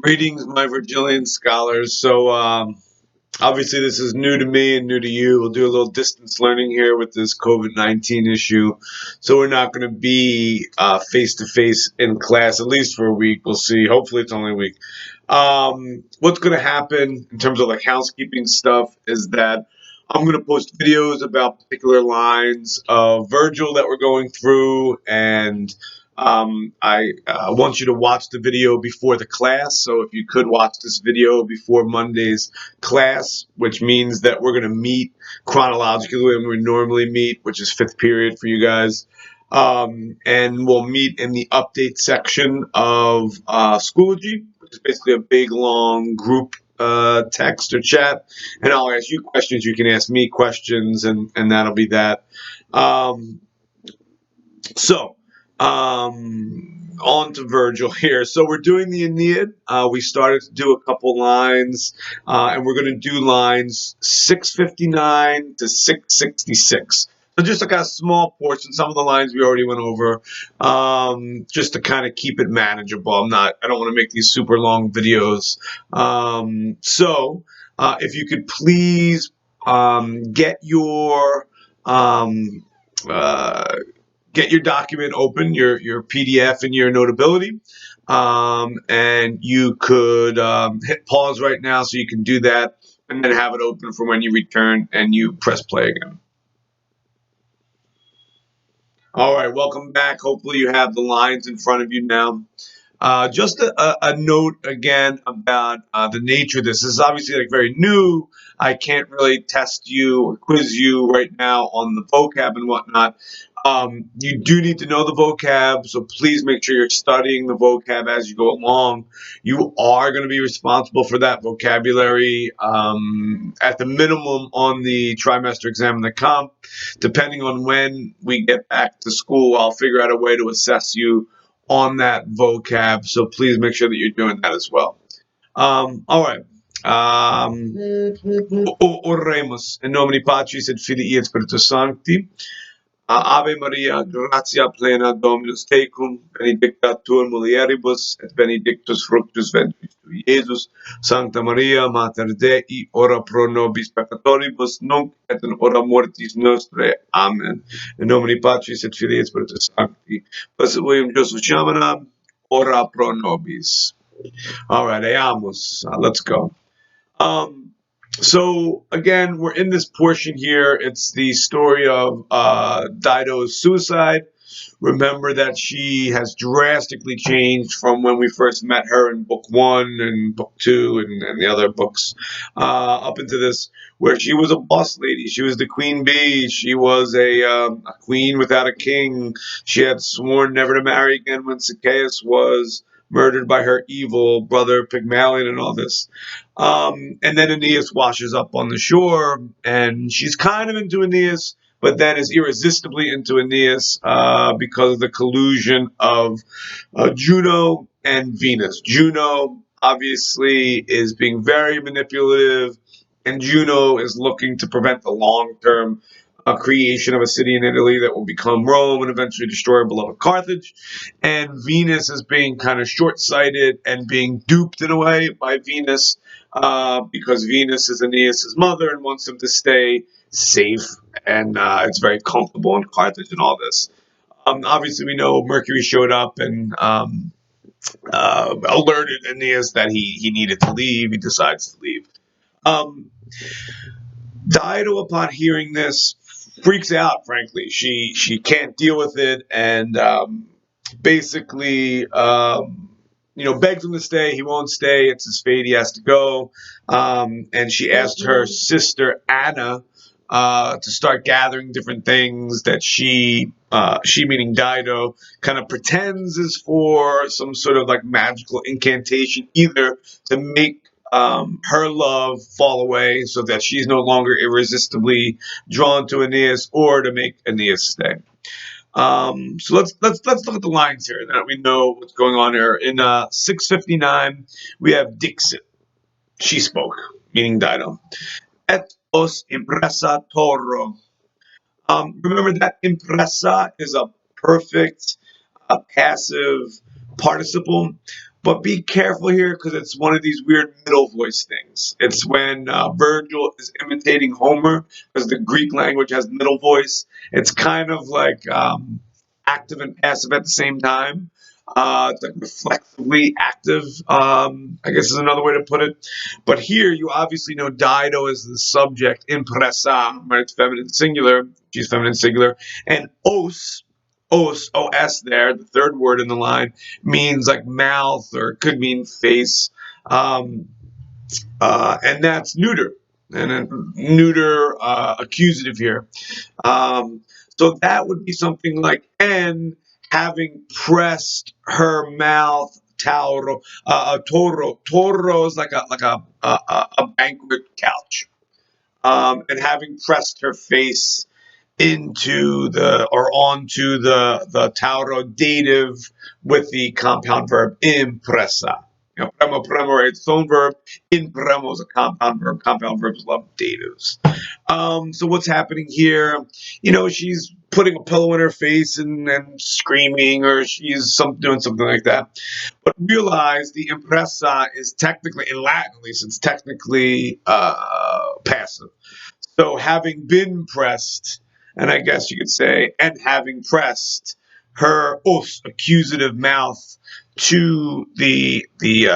Greetings, my Vergilian scholars. Obviously, this is new to me and new to you. We'll do a little distance learning here with this COVID-19 issue. So we're not going to be face to face in class, at least for a week. We'll see. Hopefully, it's only a week. What's going to happen in terms of like housekeeping stuff is that I'm going to post videos about particular lines of Vergil that we're going through, and I want you to watch the video before the class. So if you could watch this video before Monday's class, which means that we're going to meet chronologically when we normally meet, which is fifth period for you guys. And we'll meet in the update section of Schoology, which is basically a big, long group text or chat. And I'll ask you questions. You can ask me questions, and that'll be that. Um, so, on to Vergil here. So we're doing the Aeneid. We started to do a couple lines, and we're going to do lines 659 to 666. So just like a small portion. Some of the lines we already went over, just to kind of keep it manageable. I don't want to make these super long videos. If you could please get your um, uh, get your document open, your PDF and your Notability, and you could hit pause right now so you can do that, and then have it open for when you return and you press play again. All right, welcome back. Hopefully you have the lines in front of you now. Just a note again about the nature of this. This is obviously like very new. I can't really test you or quiz you right now on the vocab and whatnot. You do need to know the vocab, so please make sure you're studying the vocab as you go along. You are going to be responsible for that vocabulary at the minimum on the trimester exam and the comp. Depending on when we get back to school, I'll figure out a way to assess you on that vocab. So please make sure that you're doing that as well. All right. Oremus. In nomine Patris et Filii et Spiritus Sancti. Ave Maria, gratia plena Dominus tecum, benedicta tu in mulieribus, et benedictus fructus ventris tui, Iesus. Sancta Maria, Mater Dei, ora pro nobis peccatoribus, nunc et in hora mortis nostrae. Amen. In nomine Patris et Filii et Spiritus Sancti. Blessed William Joseph Shamana, ora pro nobis. All right, eamus. Let's go. So again, we're in this portion here. It's the story of Dido's suicide. Remember that she has drastically changed from when we first met her in book 1 and book 2 and the other books up into this, where she was a boss lady. She was the queen bee. She was a queen without a king. She had sworn never to marry again when Zacchaeus was murdered by her evil brother Pygmalion and all this. And then Aeneas washes up on the shore, and she's kind of into Aeneas, but then is irresistibly into Aeneas because of the collusion of Juno and Venus. Juno obviously is being very manipulative, and Juno is looking to prevent the long-term creation of a city in Italy that will become Rome and eventually destroy beloved Carthage. And Venus is being kind of short-sighted and being duped in a way by Venus because Venus is Aeneas' mother and wants him to stay safe, and it's very comfortable in Carthage and all this. Obviously, we know Mercury showed up and alerted Aeneas that he needed to leave. He decides to leave. Dido, upon hearing this, freaks out. Frankly, she can't deal with it, and basically, begs him to stay. He won't stay. It's his fate. He has to go. And she asked her sister Anna to start gathering different things that she meaning Dido, kind of pretends is for some sort of like magical incantation, either to make her love fall away so that she's no longer irresistibly drawn to Aeneas, or to make Aeneas stay. So let's look at the lines here that we know what's going on here. In 659, we have Dixit. She spoke, meaning Dido. Et os impressa toro. Remember that impressa is a perfect passive participle. But be careful here because it's one of these weird middle voice things. It's when Vergil is imitating Homer because the Greek language has middle voice. It's kind of like active and passive at the same time. It's like reflexively active, I guess is another way to put it. But here you obviously know Dido is the subject, impressa, right? It's feminine singular. She's feminine singular. And os there, the third word in the line, means like mouth or it could mean face. Um, and that's neuter. And then neuter accusative here. Um, so that would be something like N having pressed her mouth. Tauro, toro. Toro is like a banquet couch. And having pressed her face into the or onto the Tauro dative with the compound verb impressa. You know, premo is its own verb. In premo is a compound verb. Compound verbs love datives. So what's happening here? You know, she's putting a pillow in her face and screaming, or she's doing something like that. But realize the impressa is technically, in Latin at least, it's technically passive. So having been pressed, and I guess you could say, and having pressed her os accusative mouth to the the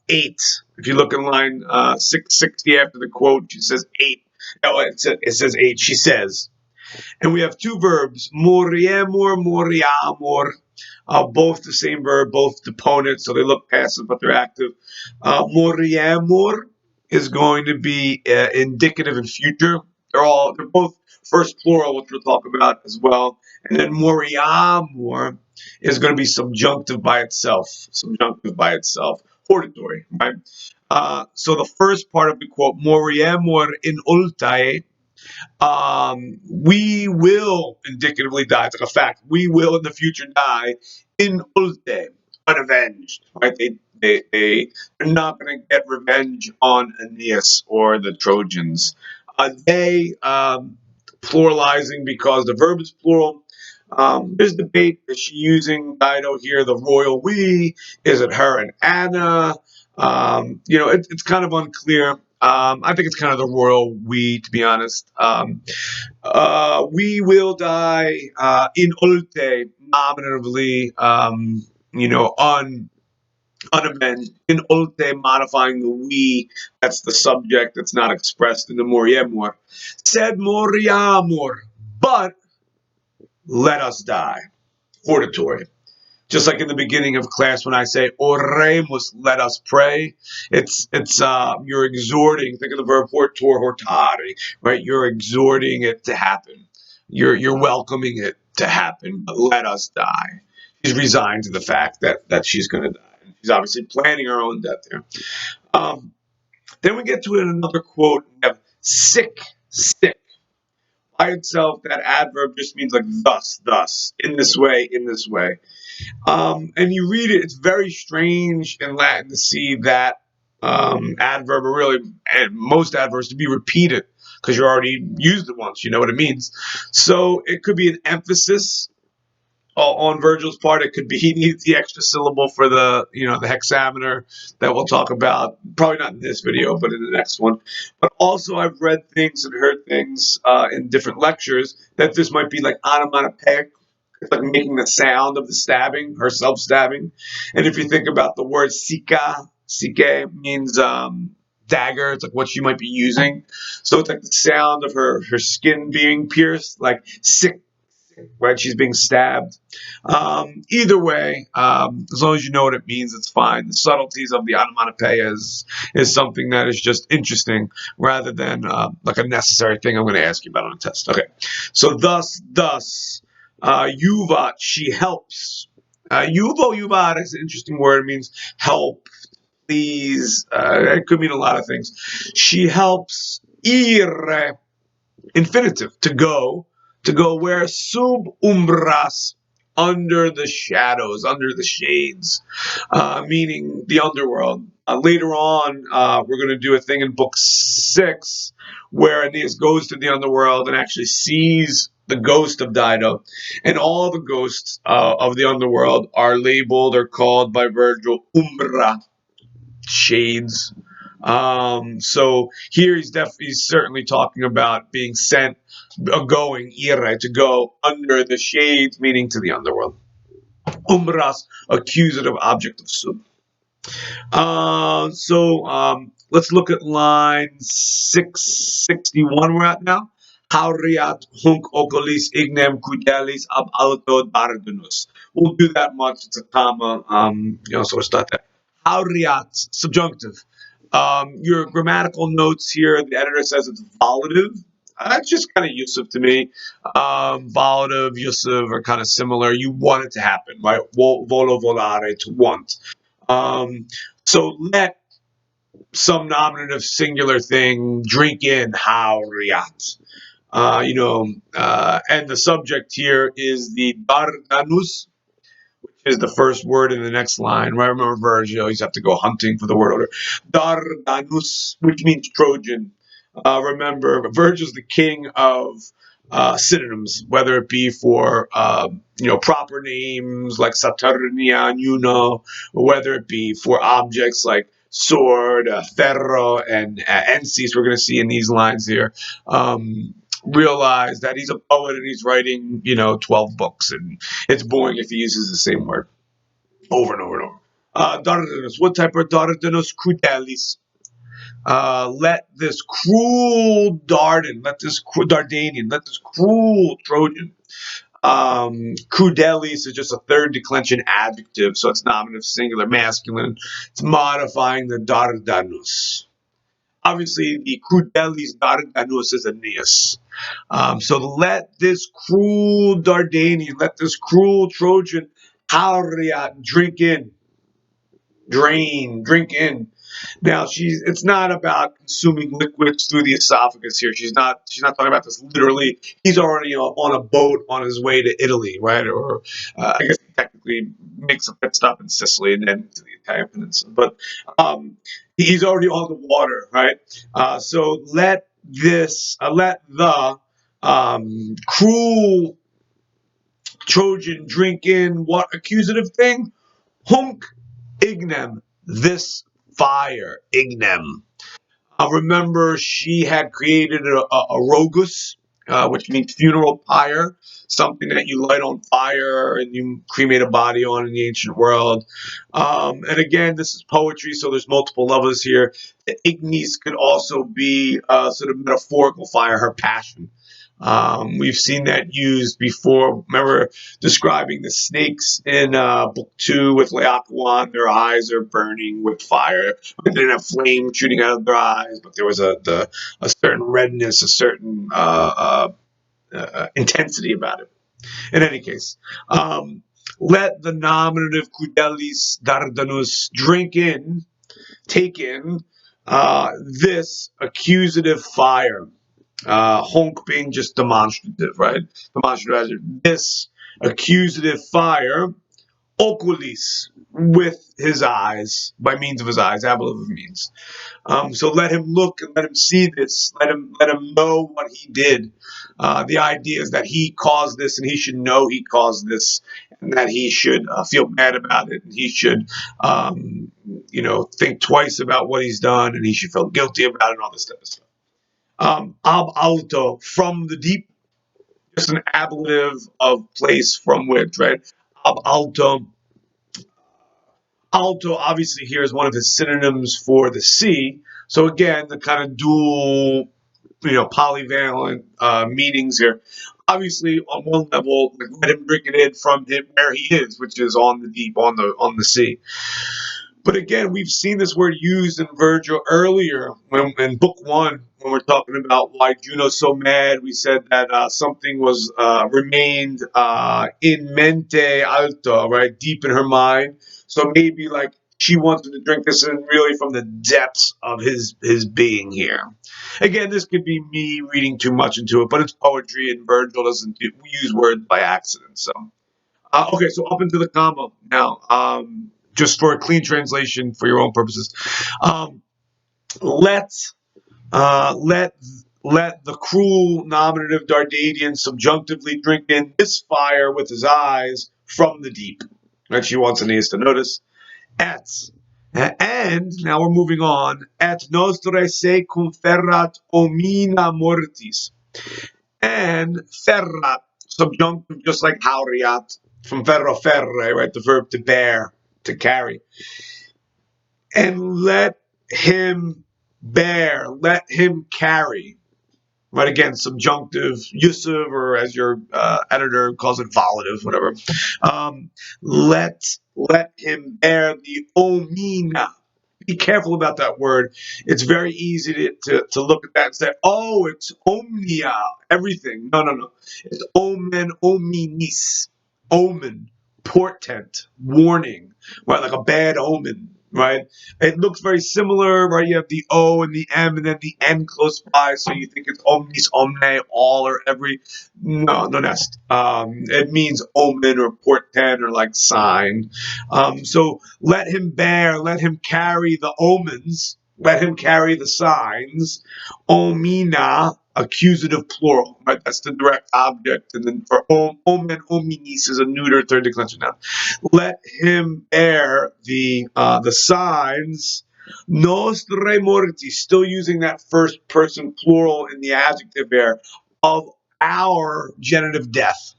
eight. If you look in line 660 after the quote, she says eight. No, it says eight. She says, and we have two verbs, moriemur, moriamur, both the same verb, both deponent, so they look passive, but they're active. Moriemur is going to be indicative in future. They're both first plural, which we'll talk about as well. And then moriamur is going to be subjunctive by itself. Subjunctive by itself. Hortatory, right? So the first part of the quote, moriemur in ultae, we will indicatively die. It's like a fact. We will in the future die in ulte, unavenged. Right? They're not going to get revenge on Aeneas or the Trojans. They pluralizing because the verb is plural. There's debate. Is she using Dido here, the royal we? Is it her and Anna? It's kind of unclear. I think it's kind of the royal we, to be honest. We will die in ulte, nominatively, unavenged. In ulte, modifying the we, that's the subject that's not expressed in the moriemur. Sed moriamur, but let us die. Hortatory. Just like in the beginning of class when I say oremus, let us pray. It's you're exhorting. Think of the verb hortor, hortari, right? You're exhorting it to happen. You're welcoming it to happen. But let us die. She's resigned to the fact that she's going to die. She's obviously planning her own death here. Then we get to another quote. We have sick, sick. By itself, that adverb just means like thus, thus, in this way, in this way. And you read it, it's very strange in Latin to see that adverb, or really most adverbs, to be repeated because you already used it once. You know what it means. So it could be an emphasis on Vergil's part. It could be he needs the extra syllable for the hexameter that we'll talk about. Probably not in this video, but in the next one. But also, I've read things and heard things in different lectures that this might be like onomatopoeic. It's like making the sound of the stabbing, her self-stabbing. And if you think about the word sika, sike means dagger. It's like what she might be using. So it's like the sound of her skin being pierced, like sick, right? She's being stabbed. Either way, as long as you know what it means, it's fine. The subtleties of the onomatopoeia is something that is just interesting rather than like a necessary thing I'm going to ask you about on a test. Okay, so thus, yuvat, she helps. Yuvat is an interesting word. It means help, please. It could mean a lot of things. She helps ire, infinitive, to go where? Sub umbras, under the shadows, under the shades, meaning the underworld. Later on, we're going to do a thing in book 6 where Aeneas goes to the underworld and actually sees the ghost of Dido, and all the ghosts of the underworld are labeled or called by Vergil umbra, shades. So here he's certainly talking about being sent, going ira, to go under the shades, meaning to the underworld. Umbras, accusative object of sub. Let's look at line 661 we're at now. Hauriat hunc oculis ignem crudelis ab alto dardinus. We'll do that much. It's a comma. So we'll start there. Hauriat, subjunctive. Your grammatical notes here, the editor says it's volative. It's just kind of Yusuf to me. Volative, Yusuf are kind of similar. You want it to happen, right? Volo volare, to want. So let some nominative singular thing drink in hauriat. And the subject here is the dardanus, is the first word in the next line. Right? Remember Vergil, you have to go hunting for the word order. Dardanus, which means Trojan. Remember, Vergil's the king of synonyms, whether it be for proper names like Saturnia, or whether it be for objects like sword, ferro, and ensis. We're going to see in these lines here. Realize that he's a poet and he's writing 12 books, and it's boring if he uses the same word over and over and over. Dardanus, what type of Dardanus? Crudelis. Let this cruel Dardanian, let this cruel Trojan. Crudelis is just a third declension adjective, so it's nominative, singular, masculine. It's modifying the Dardanus. Obviously, the Crudelis Dardanus is Aeneas. So let this cruel Dardanian, let this cruel Trojan, Hauriat, drink in, drink in. Now it's not about consuming liquids through the esophagus here. She's not talking about this literally. He's already on a boat on his way to Italy, right? Or I guess he technically makes a pit stop in Sicily and then to the Italian peninsula. But he's already on the water, right? So let the cruel Trojan drink in what accusative thing? Hunc ignem, this fire, ignem. Remember, she had created a rogus, which means funeral pyre, something that you light on fire and you cremate a body on in the ancient world. And again, this is poetry, so there's multiple levels here. The ignis could also be sort of metaphorical fire, her passion. We've seen that used before. Remember describing the snakes in Book 2 with Laocoon. Their eyes are burning with fire. They didn't have flame shooting out of their eyes, but there was a certain redness, a certain intensity about it. In any case, let the nominative Crudelis Dardanus drink in, take in this accusative fire. Honk being just demonstrative, right? Demonstrative. This accusative fire, oculis, with his eyes, by means of his eyes, ablative means. So let him look and let him see this. Let him know what he did. The idea is that he caused this, and he should know he caused this, and that he should feel bad about it, and he should, think twice about what he's done, and he should feel guilty about it, and all this type of stuff. Ab alto, from the deep, just an ablative of place from which, right? Ab alto. Alto obviously here is one of his synonyms for the sea. So again, the kind of dual, polyvalent meanings here. Obviously, on one level, let him drink it in from where he is, which is on the deep, on the sea. But again, we've seen this word used in Vergil earlier in Book 1, when we're talking about why Juno's so mad. We said that something was remained in mente alto, right, deep in her mind. So maybe like she wanted to drink this in really from the depths of his being here. Again, this could be me reading too much into it, but it's poetry, and Vergil doesn't use words by accident. So. Okay, so up into the comma now, just for a clean translation for your own purposes. Um, let let the cruel nominative Dardanian subjunctively drink in this fire with his eyes from the deep. Right? She wants Aeneas to notice. Et. And now we're moving on. Et nostre se conferrat omnia mortis. And ferrat, subjunctive, just like hauriat, from ferro ferre, right? The verb to bear, to carry. And let him bear, let him carry. Right, again, subjunctive, yusive, or as your editor calls it, volative, whatever. Let him bear the omina. Be careful about that word. It's very easy to look at that and say, oh, it's omnia, everything. No, no, no. It's omen, ominis, omen, portent, warning, right? Like a bad omen, right? It looks very similar, right? You have the O and the M and then the N close by, so you think it's omnis, omne, all or every. No, no nest. It means omen or portent or like sign. So let him bear, let him carry the omens, let him carry the signs. Omina, accusative plural, right? That's the direct object. And then for omen, ominis is a neuter third declension noun. Let him bear the signs. Nostre morti, still using that first person plural in the adjective there, of our genitive death.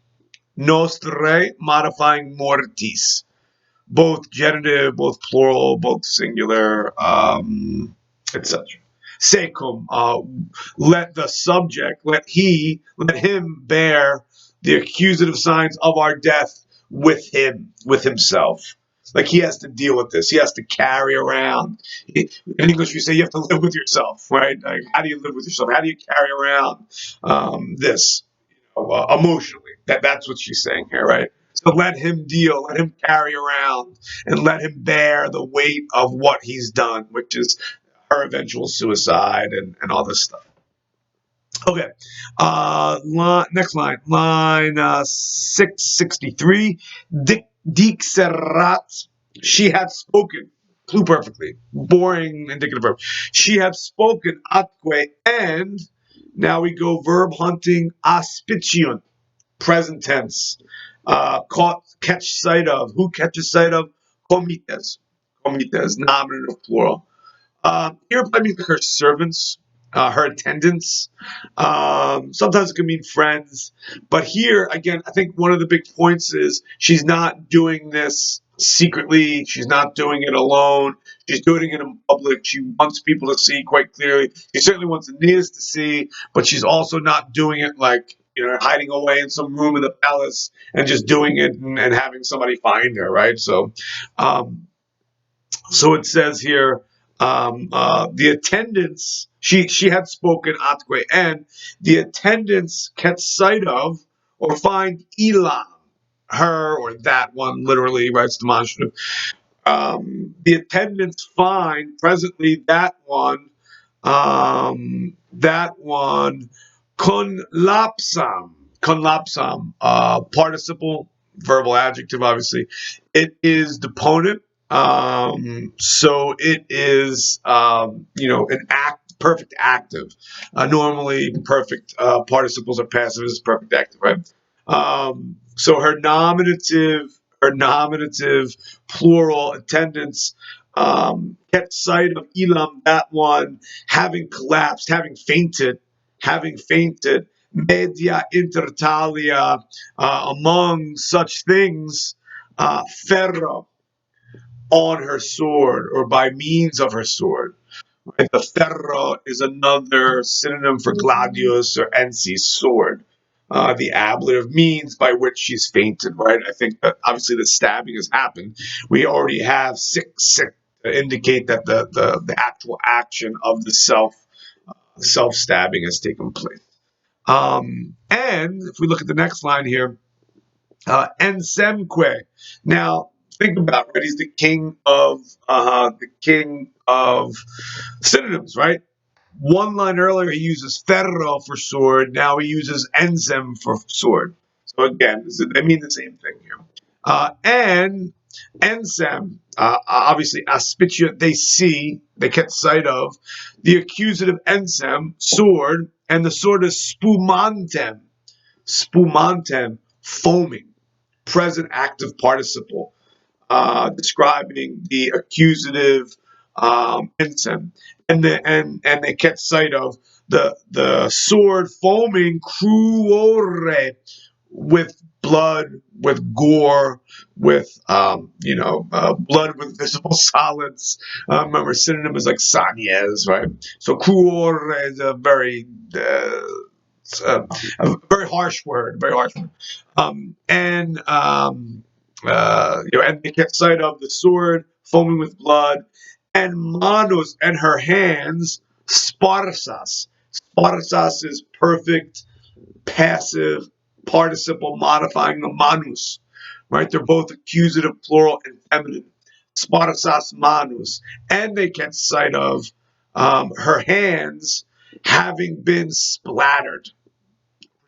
Nostre modifying mortis, both genitive, both plural, both singular, etc. Secum, let the subject, let him bear the accusative signs of our death with him, with himself. Like he has to deal with this. He has to carry around. In English, we say you have to live with yourself, right? Like, how do you live with yourself? How do you carry around this emotionally? That's what she's saying here, right? So let him deal, let him carry around, and let him bear the weight of what he's done, which is her eventual suicide and all this stuff. Okay. Next line. Line 663. Dixerat. She had spoken. Pluperfectly. Boring indicative verb. She had spoken atque, and now we go verb hunting aspicion. Present tense. Catch sight of. Who catches sight of? Comites. Comites, nominative plural. Here, I mean her servants, her attendants. Sometimes it can mean friends. But here, again, I think one of the big points is she's not doing this secretly. She's not doing it alone. She's doing it in public. She wants people to see quite clearly. She certainly wants Aeneas to see, but she's also not doing it like, hiding away in some room in the palace and just doing it and having somebody find her, right? Um, so it says here, the attendants, she had spoken atque, and the attendants catch sight of or find Elam, her or that one, literally, writes demonstrative. The attendants find presently that one, conlapsam, participle, verbal adjective, obviously. It is deponent. So it is, an perfect active. Normally, perfect participles are passive. This is perfect active, right? So her nominative plural attendants catch sight of Elam, that one, having collapsed, having fainted, media intertalia, among such things, ferro, on her sword or by means of her sword. Right? The ferro is another synonym for gladius or ensis, sword. The ablative means by which she's fainted, right? I think that obviously the stabbing has happened. We already have sick to indicate that the actual action of the self stabbing has taken place. And if we look at the next line here, Ensemque. Now, think about it, right? He's the king of synonyms, right? One line earlier, he uses ferro for sword. Now he uses enzem for sword. So again, they mean the same thing here. And enzem, obviously, aspicia, they catch sight of. The accusative enzem, sword, And the sword is spumantem, spumantem, foaming, present active participle, describing the accusative ensem, and they catch sight of the sword foaming cruore, with blood, with gore, with blood with visible solids. Remember, synonym is like Sanyez, right? So cruore is a very harsh word, very harsh word. And they catch sight of the sword foaming with blood, and Manus and her hands, sparsas. Sparsas is perfect passive participle modifying the manus, right? They're both accusative, plural, and feminine. Sparsas manus. And they catch sight of her hands having been splattered,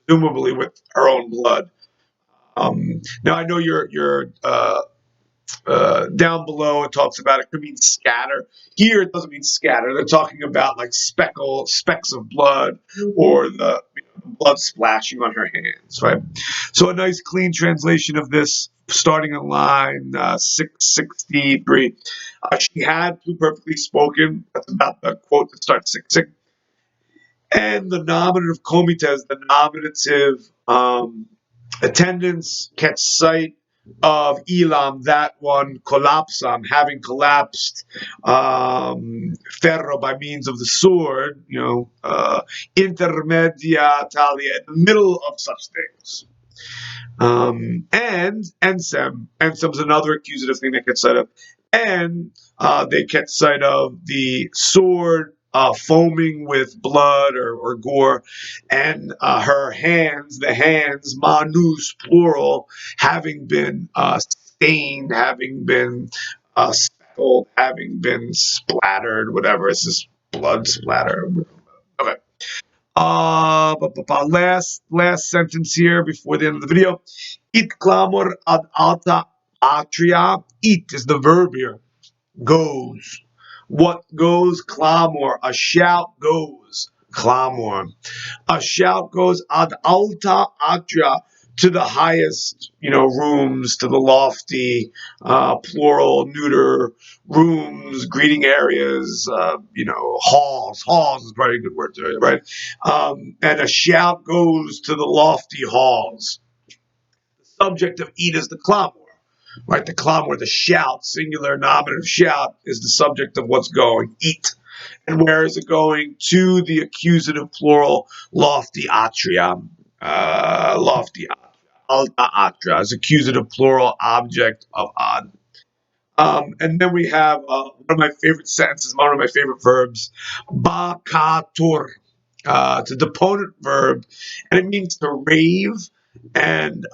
presumably with her own blood. Now I know you're down below. It talks about it could mean scatter. Here it doesn't mean scatter. They're talking about like specks of blood, or the blood splashing on her hands, right? So a nice clean translation of this, starting in line 663. She had perfectly spoken. That's about the quote that starts 66. And the nominative comites, the nominative attendance, catch sight of Elam, that one, collapsam, having collapsed, ferro, by means of the sword, intermedia talia, in the middle of such things. And ensem's another accusative thing they catch sight of, and they catch sight of the sword foaming with blood or gore, and her hands, the hands, manus, plural, having been stained, having been speckled, having been splattered, whatever. It's just blood splatter. Okay. Last sentence here before the end of the video. It clamor ad alta atria. It is the verb here. Goes. What goes? Clamor. A shout goes. Clamor. A shout goes ad alta atria, to the highest, rooms, to the lofty, plural, neuter rooms, greeting areas, halls. Halls is probably a good word to it, right? And a shout goes to the lofty halls. The subject of eat is the clamor, right? The clamor, the shout, singular nominative shout, is the subject of what's going. Eat. And where is it going? To the accusative plural, lofty atria. Lofty atria. Alta atria is accusative plural, object of ad. And then we have one of my favorite sentences, one of my favorite verbs, bakatur. It's a deponent verb, and it means to rave, and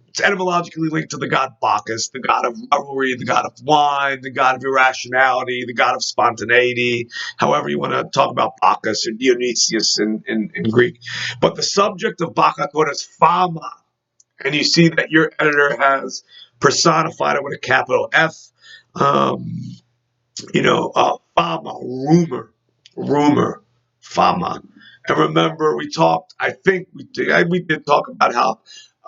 it's etymologically linked to the god Bacchus, the god of revelry, the god of wine, the god of irrationality, the god of spontaneity, however you want to talk about Bacchus or Dionysius in Greek. But the subject of bakatur is fama, and you see that your editor has personified it with a capital F. Fama, rumor, fama. And remember, we talked, I think we did talk about how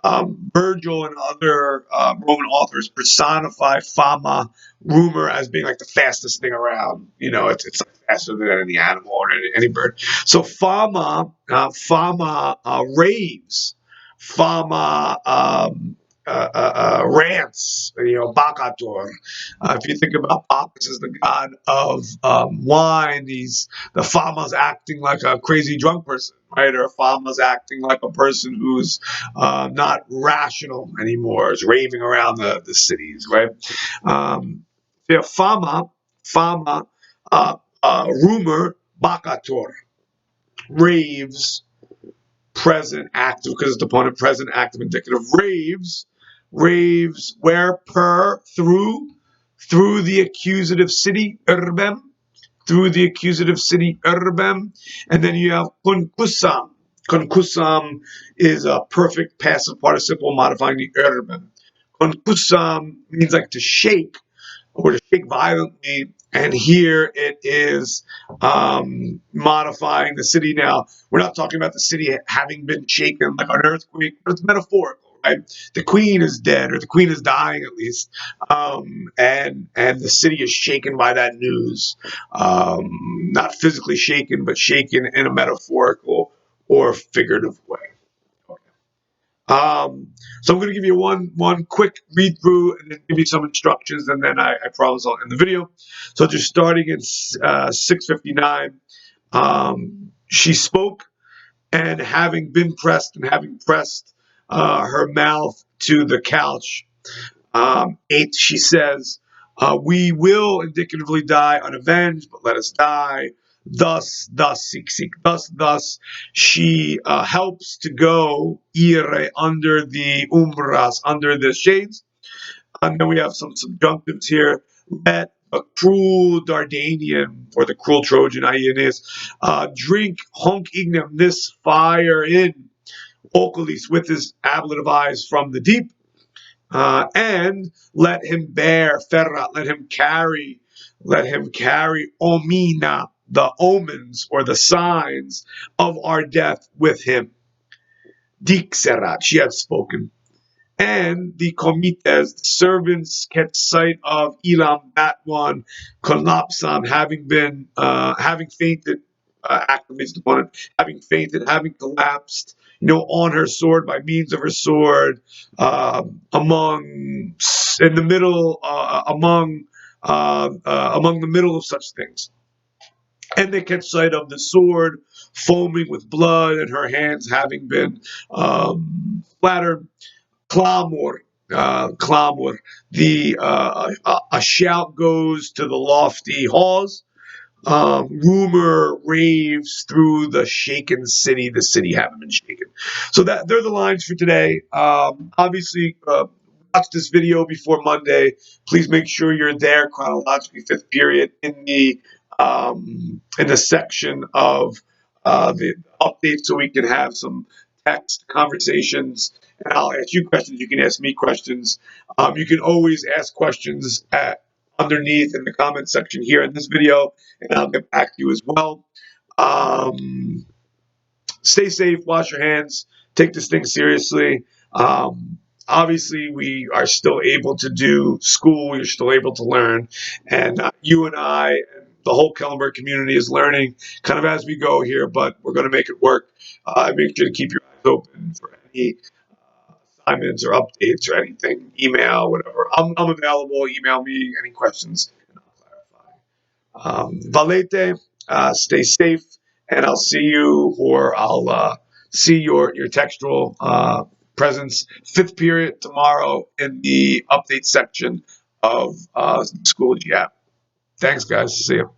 Vergil and other Roman authors personify fama, rumor, as being like the fastest thing around. It's like faster than any animal or any bird. So fama raves, fama rants, Bakator. If you think about Bacchus as the god of wine, the Fama's acting like a crazy drunk person, right? Or Fama's acting like a person who's not rational anymore, is raving around the cities, right? Fama, rumor, Bakator, raves, present active, because it's deponent, present active indicative. Raves where? Per, through the accusative city, urbem, through the accusative city, urbem. And then you have concusam. Concusam is a perfect passive participle modifying the urbem. Concusam means like to shake, or to shake violently. And here it is modifying the city. Now, we're not talking about the city having been shaken like an earthquake, but it's metaphorical, right? The queen is dead, or the queen is dying at least, and the city is shaken by that news. Not physically shaken, but shaken in a metaphorical or figurative way. So I'm going to give you one quick read through and then give you some instructions, and then I promise I'll end the video. So just starting in 6:59, she spoke, and having been pressed and having pressed her mouth to the couch, 8, she says, we will indicatively die unavenged, but let us die. Thus, seek. Thus, she helps to go ire under the umbras, under the shades. And then we have some subjunctives here. Let a cruel Dardanian, or the cruel Trojan Aeneas, drink honk ignem, this fire in Oculis, with his ablative eyes from the deep. And let him bear ferrat, let him carry omina, the omens or the signs of our death with him. Dixerat, she had spoken. And the comites, the servants, catch sight of Elam, that one, collapsam, having fainted, acclimates the one, having fainted, having collapsed, on her sword by means of her sword, in the middle, among the middle of such things. And they catch sight of the sword foaming with blood, and her hands having been splattered. Clamor. A shout goes to the lofty halls. Rumor raves through the shaken city. The city haven't been shaken. So they're the lines for today. Obviously, watch this video before Monday. Please make sure you're there chronologically, 5th period, in the section of the updates, so we can have some text conversations. And I'll ask you questions. You can ask me questions. You can always ask questions underneath in the comment section here in this video, and I'll get back to you as well. Stay safe, wash your hands, take this thing seriously. Obviously, we are still able to do school, you're still able to learn, and you and I, and the whole Kellenberg community is learning kind of as we go here, but we're going to make it work. Make sure to keep your eyes open for any assignments or updates or anything, email, whatever. I'm available. Email me any questions, and I'll clarify. Valete, stay safe, and I'll see you, or I'll see your textual presence, 5th period tomorrow in the update section of Schoology app. Thanks, guys. See you.